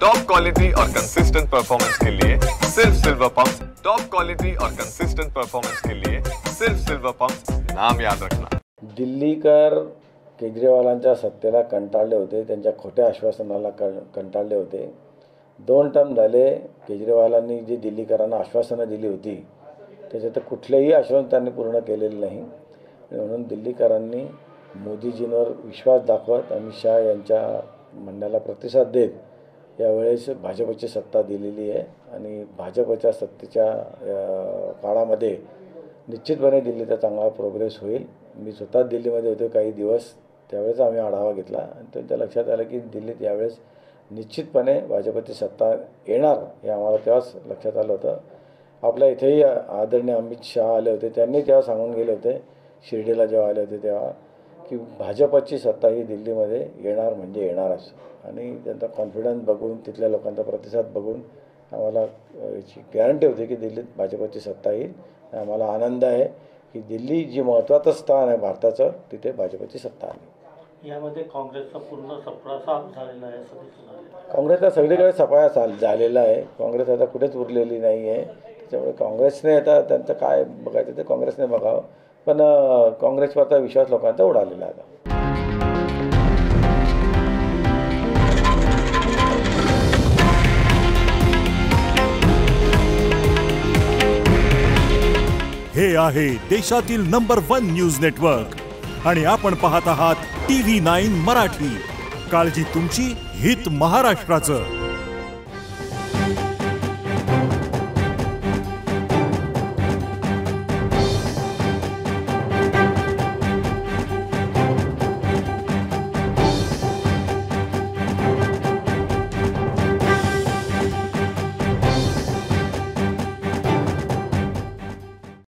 Top quality और consistent performance के लिए सिर्फ सिल्वर पंप्स। टॉप क्वालिटी और कंसिस्टेंट परफॉर्मेंस के लिए सिर्फ सिल्वर पंप्स, नाम याद रखना। दिल्लीकर केजरीवालांच्या सत्तेला कंटाळले होते, त्यांच्या खोट्या आश्वासनाला कंटाळले होते। 2 टर्म झाले केजरीवालांनी जे दिल्लीकरांना आश्वासनं दिली होती त्याच्यात कुठलेही आश्वासन त्यांनी पूर्ण केलेले नाही। म्हणून दिल्लीकरांनी मोदीजींवर विश्वास दाखवत अमित शाह यांच्या म्हणण्याला प्रतिसाद देत यावेळेस भाजपची सत्ता दिलेली आहे आणि भाजपच्या सत्तेच्या काळामध्ये निश्चितपणे दिल्लीचा चांगला प्रोग्रेस होईल। मी स्वतः दिल्लीमध्ये होते काही दिवस, त्यावेळेस आम्ही आढावा घेतला आणि त्यांच्या लक्षात आलं की दिल्लीत यावेळेस निश्चितपणे भाजपची सत्ता येणार हे आम्हाला तेव्हाच लक्षात आलं होतं। आपल्या इथेही आदरणीय अमित शाह आले होते, त्यांनी तेव्हा सांगून गेले होते शिर्डीला जेव्हा आले होते तेव्हा की भाजपची सत्ता ही दिल्लीमध्ये येणार म्हणजे येणारच। आणि त्यांचा कॉन्फिडन्स बघून तिथल्या लोकांचा प्रतिसाद बघून आम्हाला याची गॅरंटी होती की दिल्लीत भाजपची सत्ता येईल। आम्हाला आनंद आहे की दिल्ली जी महत्त्वाचं स्थान आहे भारताचं तिथे भाजपची सत्ता आली। यामध्ये काँग्रेसचा पूर्ण सफळा साफ झालेला आहे असं दिसून आलं। काँग्रेसला सगळीकडे सफाया झालेला आहे, काँग्रेस आता कुठेच उरलेली नाही आहे। त्याच्यामुळे काँग्रेसने आता त्यांचं काय बघायचं ते काँग्रेसने बघावं, पण काँग्रेसवरचा विश्वास लोकांचा उडालेला आहे। हे आहे देशातील नंबर 1 न्यूज नेटवर्क आणि आपण पाहत आहात TV9 मराठी। काळजी तुमची, हित महाराष्ट्राचं।